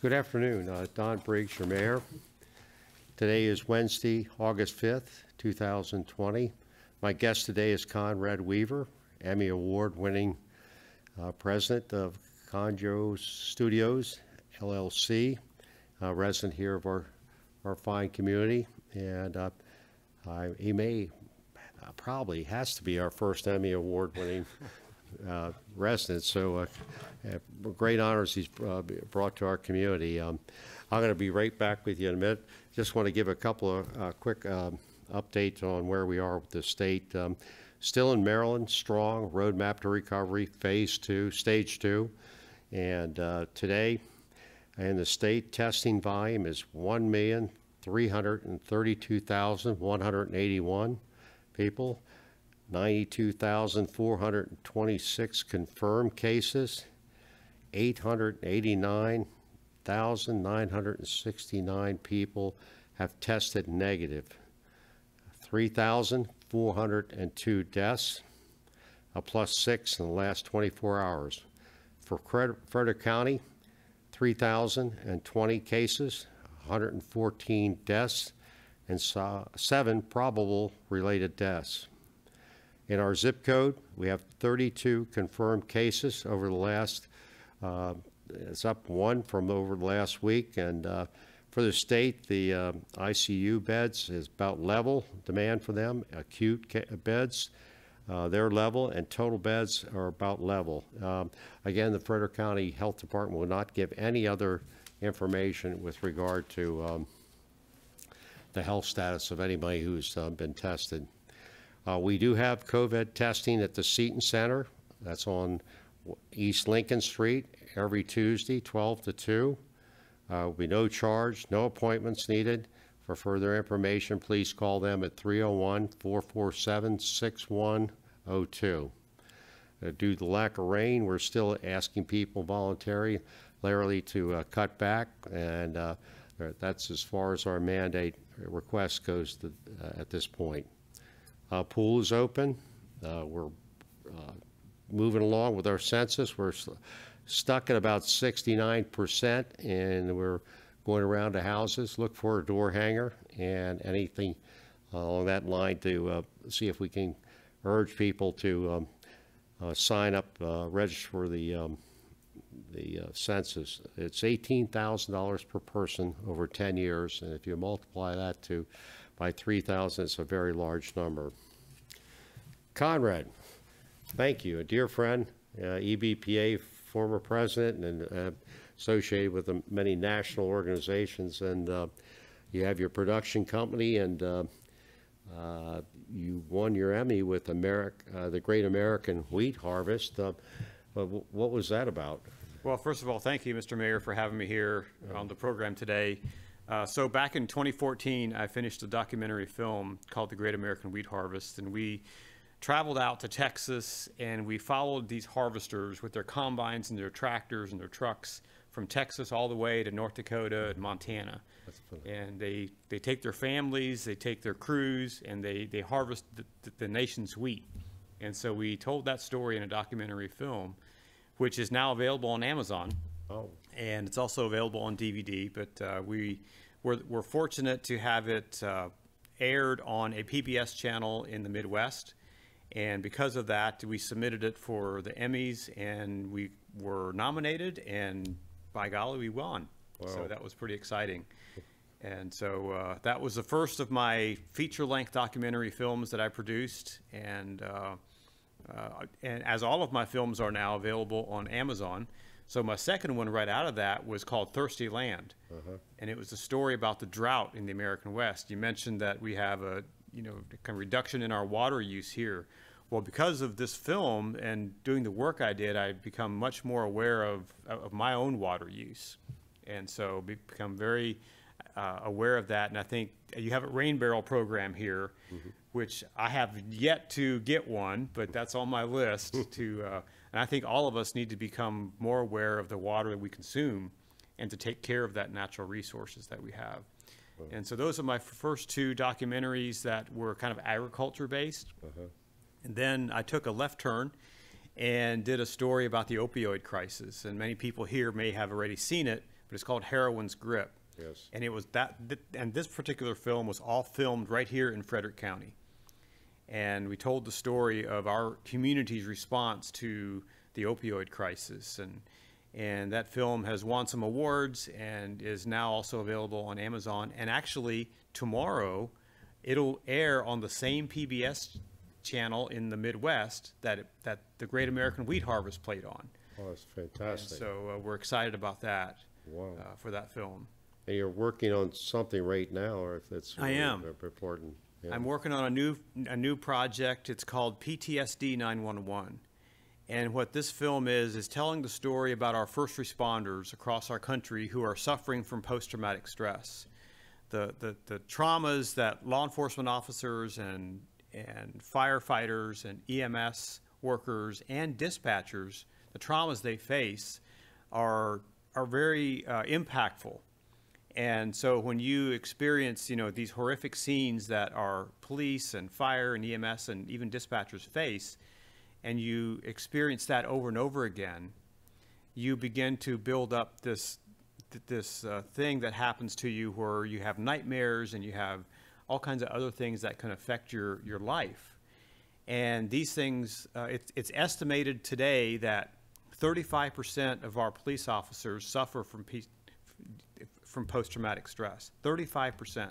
Good afternoon. Don Briggs, your mayor. Today is Wednesday, August 5th, 2020. My guest today is Conrad Weaver, Emmy Award-winning president of Conjostudios, LLC, resident here of our fine community. And he probably has to be our first Emmy Award-winning resident. So great honors he's brought to our community. I'm going to be right back with you in a minute. Just want to give a couple of quick updates on where we are with the state. Still in Maryland, strong roadmap to recovery, phase 2, stage 2. And today in the state, testing volume is 1,332,181 people. 92,426 confirmed cases, 889,969 people have tested negative, 3,402 deaths, a +6 in the last 24 hours. For Frederick County, 3,020 cases, 114 deaths, and 7 probable related deaths. In our zip code, we have 32 confirmed cases over the last, it's up 1 from over the last week. And for the state, the ICU beds is about level, demand for them. Acute beds, they're level, and total beds are about level. Again, the Frederick County Health Department will not give any other information with regard to the health status of anybody who's been tested. We do have COVID testing at the Seton Center. That's on East Lincoln Street every Tuesday, 12 to 2. Will be no charge, no appointments needed. For further information, please call them at 301-447-6102. Due to the lack of rain, we're still asking people voluntarily to cut back, and that's as far as our mandate request goes at this point. Pool is open. We're moving along with our census. We're stuck at about 69%, and we're going around to houses, look for a door hanger and anything along that line to see if we can urge people to sign up, register for the census. It's $18,000 per person over 10 years, and if you multiply that by 3,000, it's a very large number. Conrad, thank you. A dear friend, EBPA former president and associated with many national organizations, and you have your production company, and you won your Emmy with the Great American Wheat Harvest. What was that about? Well, first of all, thank you, Mr. Mayor, for having me here on the program today. So back in 2014, I finished a documentary film called The Great American Wheat Harvest, and we traveled out to Texas, and we followed these harvesters with their combines and their tractors and their trucks from Texas all the way to North Dakota and Montana. And they take their families, they take their crews, and they harvest the nation's wheat. And so we told that story in a documentary film, which is now available on Amazon. Oh. And it's also available on DVD, but we're fortunate to have it aired on a PBS channel in the Midwest. And because of that, we submitted it for the Emmys, and we were nominated, and by golly, we won. Wow. So that was pretty exciting. And so that was the first of my feature-length documentary films that I produced, and as all of my films are now available on Amazon. So my second one right out of that was called Thirsty Land. And it was a story about the drought in the American West. You mentioned that we have a kind of reduction in our water use here. Well, because of this film and doing the work I did, I've become much more aware of my own water use. And so become very aware of that. And I think you have a rain barrel program here, which I have yet to get one, but that's on my list and I think all of us need to become more aware of the water that we consume and to take care of that natural resources that we have. And so those are my first 2 documentaries that were kind of agriculture based. And then I took a left turn and did a story about the opioid crisis. And many people here may have already seen it, but it's called Heroin's Grip. Yes. And it was and this particular film was all filmed right here in Frederick County. And we told the story of our community's response to the opioid crisis. And that film has won some awards and is now also available on Amazon. And actually, tomorrow, it'll air on the same PBS channel in the Midwest that the Great American Wheat Harvest played on. Oh, that's fantastic. And so we're excited about that. Wow. For that film. And you're working on something right now, or if it's I am. important. Yeah. I'm working on a new project. It's called PTSD 911. And what this film is telling the story about our first responders across our country who are suffering from post-traumatic stress. The traumas that law enforcement officers and firefighters and EMS workers and dispatchers, the traumas they face are very impactful. And so when you experience, these horrific scenes that our police and fire and EMS and even dispatchers face, and you experience that over and over again, you begin to build up this thing that happens to you where you have nightmares and you have all kinds of other things that can affect your life. And these things, it's estimated today that 35% of our police officers suffer from post-traumatic stress. 35%.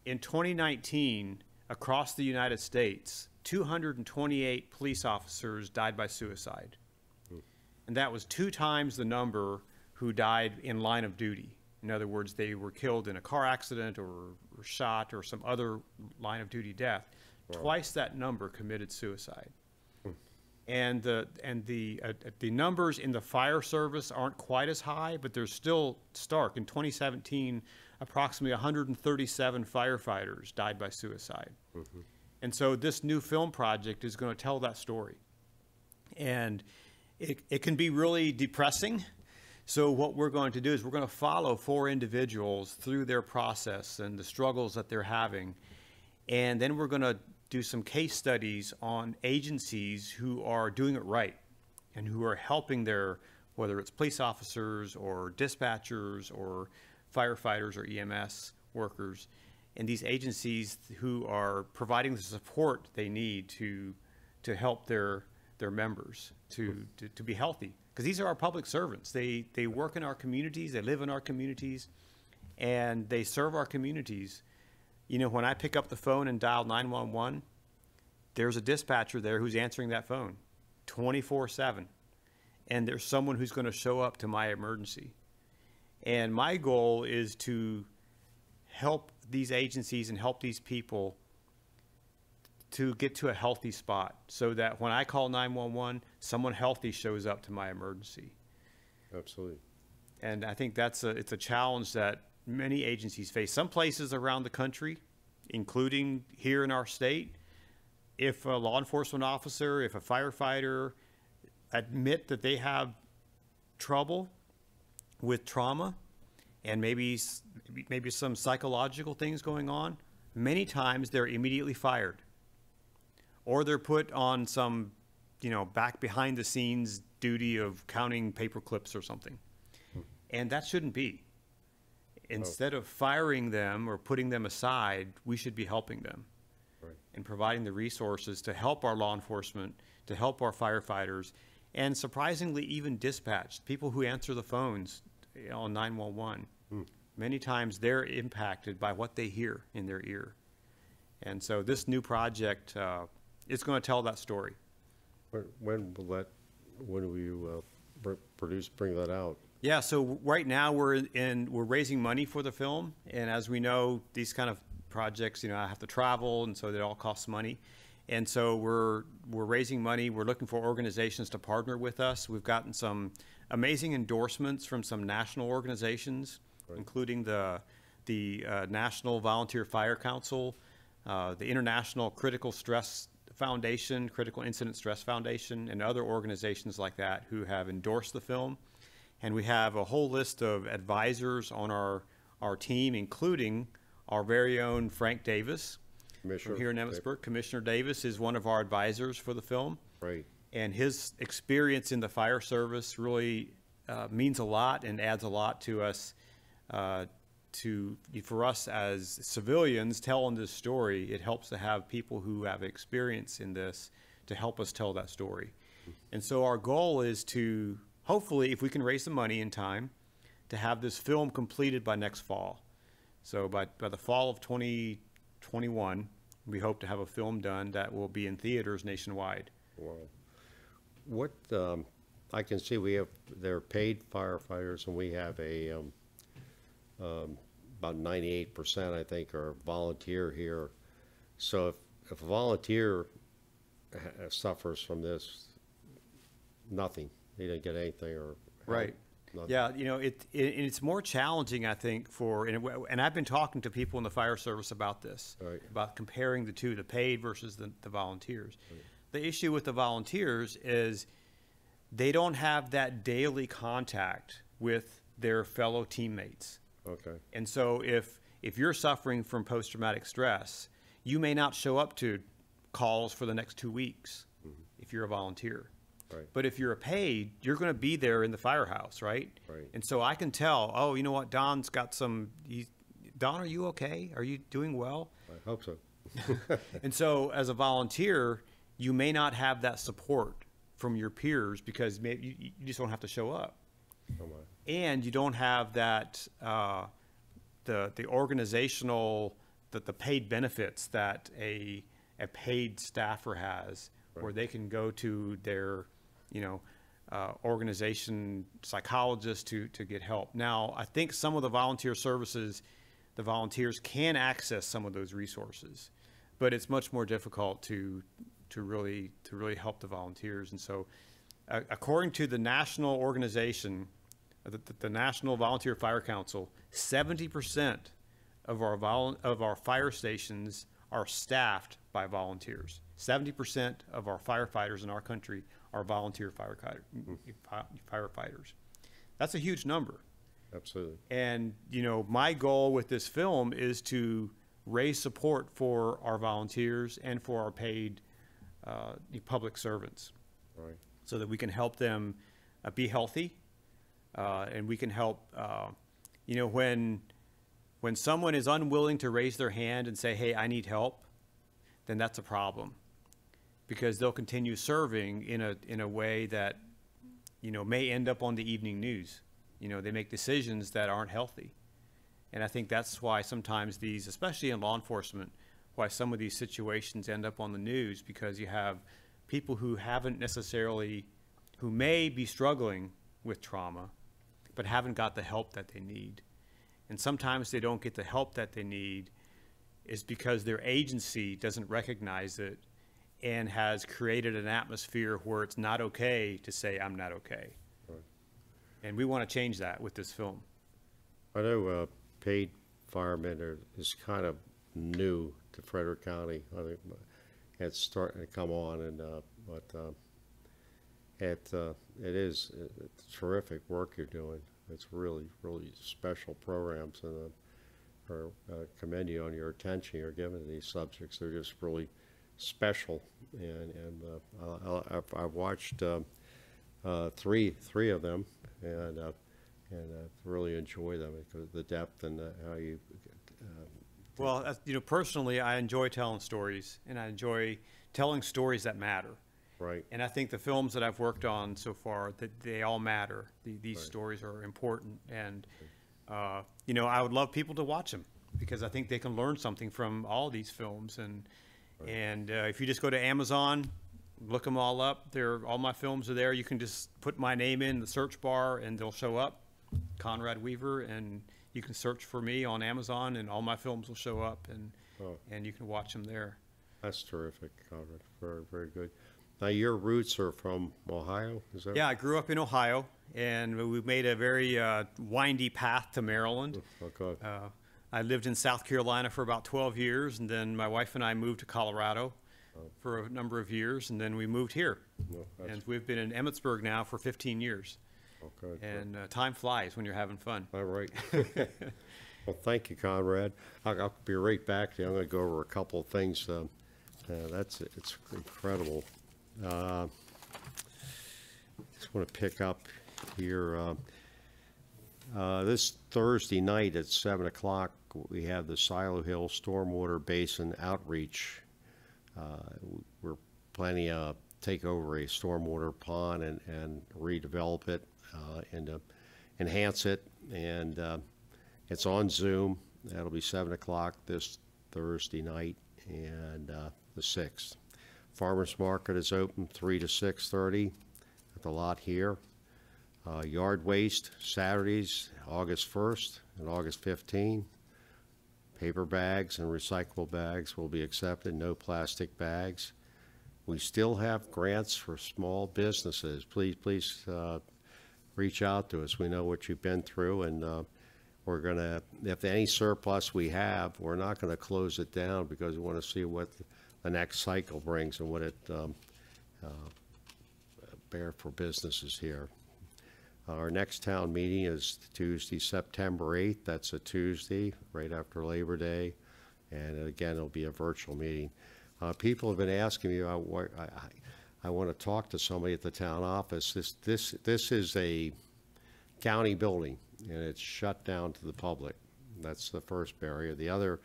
In 2019, across the United States, 228 police officers died by suicide. And that was 2 times the number who died in line of duty. In other words, they were killed in a car accident or shot or some other line of duty death. Wow. Twice that number committed suicide. And the numbers in the fire service aren't quite as high, but they're still stark. In 2017, approximately 137 firefighters died by suicide. Mm-hmm. And so this new film project is going to tell that story. And it can be really depressing. So what we're going to do is we're going to follow 4 individuals through their process and the struggles that they're having. And then we're going to do some case studies on agencies who are doing it right and who are helping whether it's police officers or dispatchers or firefighters or EMS workers, and these agencies who are providing the support they need to help their members to be healthy. Because these are our public servants. They work in our communities, they live in our communities, and they serve our communities. When I pick up the phone and dial 911, there's a dispatcher there who's answering that phone 24/7. And there's someone who's going to show up to my emergency. And my goal is to help these agencies and help these people to get to a healthy spot so that when I call 911, someone healthy shows up to my emergency. Absolutely. And I think it's a challenge that many agencies face. Some places around the country, including here in our state, if a law enforcement officer, if a firefighter admit that they have trouble with trauma and maybe some psychological things going on, many times they're immediately fired. Or they're put on some, back behind the scenes duty of counting paper clips or something. And that shouldn't be. Instead of firing them or putting them aside, we should be helping them. Right. And providing the resources to help our law enforcement, to help our firefighters, and surprisingly even dispatch, people who answer the phones on 911. Many times they're impacted by what they hear in their ear. And so this new project is going to tell that story. When will you bring that out? Yeah, so right now we're raising money for the film, and as we know, these kind of projects, I have to travel, and so they all cost money. And so we're raising money. We're looking for organizations to partner with us. We've gotten some amazing endorsements from some national organizations, right, including the National Volunteer Fire Council, the International Critical Stress Foundation, Critical Incident Stress Foundation, and other organizations like that who have endorsed the film. And we have a whole list of advisors on our team, including our very own Frank Davis from here in Emmitsburg. Commissioner Davis is one of our advisors for the film. Right. And his experience in the fire service really means a lot and adds a lot to us, for us as civilians telling this story. It helps to have people who have experience in this to help us tell that story. And so our goal is to, hopefully, if we can raise the money in time, to have this film completed by next fall. So by the fall of 2021, we hope to have a film done that will be in theaters nationwide. Wow. What, I can see they're paid firefighters, and we have about 98%, I think, are volunteer here. So if a volunteer suffers from this, nothing, he didn't get anything or right. Nothing. Yeah, it's more challenging, I think, and I've been talking to people in the fire service about this, right, about comparing the two, the paid versus the volunteers. Right. The issue with the volunteers is they don't have that daily contact with their fellow teammates. Okay. And so if you're suffering from post-traumatic stress, you may not show up to calls for the next 2 weeks if you're a volunteer. Right. But if you're a paid, you're going to be there in the firehouse, right? Right. And so I can tell, oh, you know what, Don's got Don, are you okay? Are you doing well? I hope so. And so as a volunteer, you may not have that support from your peers because maybe you just don't have to show up. Oh my. And you don't have that, the organizational, the paid benefits that a paid staffer has, right, where they can go to their, organization psychologist to get help. Now, I think some of the volunteer services, the volunteers can access some of those resources, but it's much more difficult to really help the volunteers. And so, according to the national organization, the National Volunteer Fire Council, 70% of our fire stations are staffed by volunteers. 70% of our firefighters in our country are volunteer firefighters. That's a huge number. Absolutely. And, my goal with this film is to raise support for our volunteers and for our paid public servants. Right. So that we can help them be healthy, and we can help, when someone is unwilling to raise their hand and say, hey, I need help, then that's a problem, because they'll continue serving in a way that, may end up on the evening news. They make decisions that aren't healthy. And I think that's why sometimes these, especially in law enforcement, why some of these situations end up on the news, because you have people who may be struggling with trauma, but haven't got the help that they need. And sometimes they don't get the help that they need is because their agency doesn't recognize it and has created an atmosphere where it's not okay to say, I'm not okay. Right. And we want to change that with this film. I know paid firemen is kind of new to Frederick County. I think it's starting to come on, and it's terrific work you're doing. It's really, really special programs, and commend you on your attention you're giving to these subjects. They're just really special, and I've watched three of them, and really enjoy them because of the depth and how you. Well, personally, I enjoy telling stories, and I enjoy telling stories that matter. Right. And I think the films that I've worked on so far, that they all matter. These right. stories are important, and I would love people to watch them because I think they can learn something from all these films. And right. and if you just go to Amazon, look them all up. All my films are there. You can just put my name in the search bar, and they'll show up, Conrad Weaver, and you can search for me on Amazon, and all my films will show up, and you can watch them there. That's terrific, Conrad. Very, very good. Now, your roots are from Ohio, is that? Yeah, I grew up in Ohio, and we made a very windy path to Maryland. Okay. I lived in South Carolina for about 12 years, and then my wife and I moved to Colorado for a number of years, and then we moved here. And we've been in Emmitsburg now for 15 years. Okay. And time flies when you're having fun. All right. Well, thank you, Conrad. I'll be right back to you. I'm going to go over a couple of things. It's incredible. Just want to pick up here. This Thursday night at 7 o'clock, we have the Silo Hill Stormwater Basin Outreach. We're planning to take over a stormwater pond and redevelop it and enhance it. And it's on Zoom. That'll be 7 o'clock this Thursday night, and the 6th. Farmers Market is open 3 to 6:30 at the lot here. Yard waste Saturdays, August 1st and August 15th. Paper bags and recyclable bags will be accepted, no plastic bags. We still have grants for small businesses. Please reach out to us. We know what you've been through, and we're going to, if any surplus we have, we're not going to close it down because we want to see what the next cycle brings and what it bear for businesses here. Our next town meeting is Tuesday, September 8th. That's a Tuesday, right after Labor Day. And again, it'll be a virtual meeting. People have been asking me, I want to talk to somebody at the town office. This is a county building, and it's shut down to the public. That's the first barrier. The other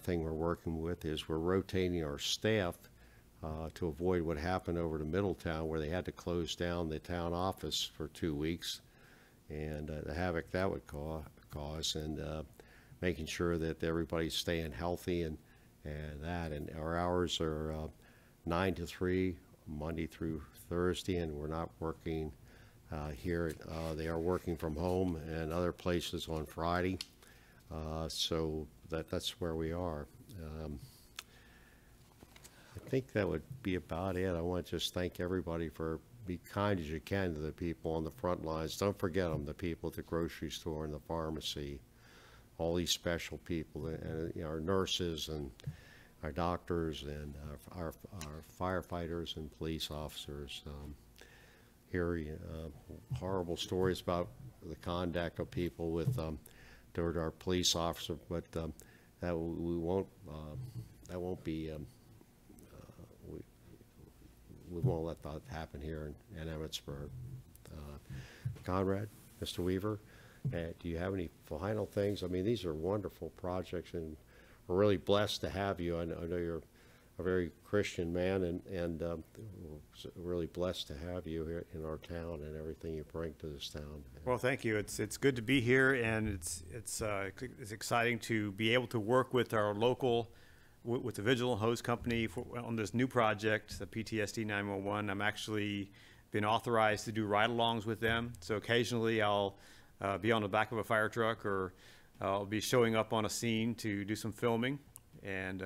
thing we're working with is we're rotating our staff to avoid what happened over to Middletown, where they had to close down the town office for 2 weeks, and the havoc that would cause, and making sure that everybody's staying healthy and that. And our hours are 9 to 3, Monday through Thursday, and we're not working here. They are working from home and other places on Friday, so that's where we are. I think that would be about it. I want to just thank everybody for be kind as you can to the people on the front lines. Don't forget them, the people at the grocery store and the pharmacy, all these special people, and you know, our nurses and our doctors and our firefighters and police officers. Hear horrible stories about the conduct of people with toward our police officer, but that won't be. We won't let that happen here in Emmitsburg. Conrad, Mr. Weaver, do you have any final things? I mean, these are wonderful projects, and we're really blessed to have you. I know you're a very Christian man, and we're really blessed to have you here in our town and everything you bring to this town. Well, thank you. It's good to be here, and it's exciting to be able to work with our local, with the Vigilant Hose Company on this new project, the PTSD 911. I'm actually been authorized to do ride-alongs with them. So occasionally I'll be on the back of a fire truck, or I'll be showing up on a scene to do some filming. And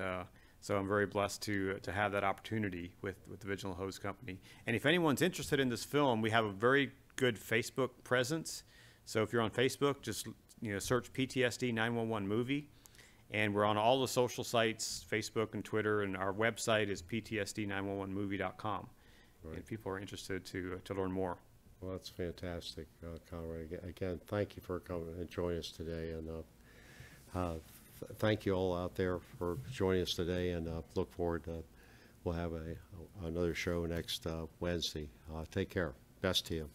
so I'm very blessed to have that opportunity with the Vigilant Hose Company. And if anyone's interested in this film, we have a very good Facebook presence. So if you're on Facebook, just search PTSD 911 movie. And we're on all the social sites, Facebook and Twitter, and our website is ptsd911movie.com. Right. And people are interested to learn more. Well, that's fantastic, Conrad. Again, thank you for coming and joining us today, and thank you all out there for joining us today. And look forward to we'll have another show next Wednesday. Take care. Best to you.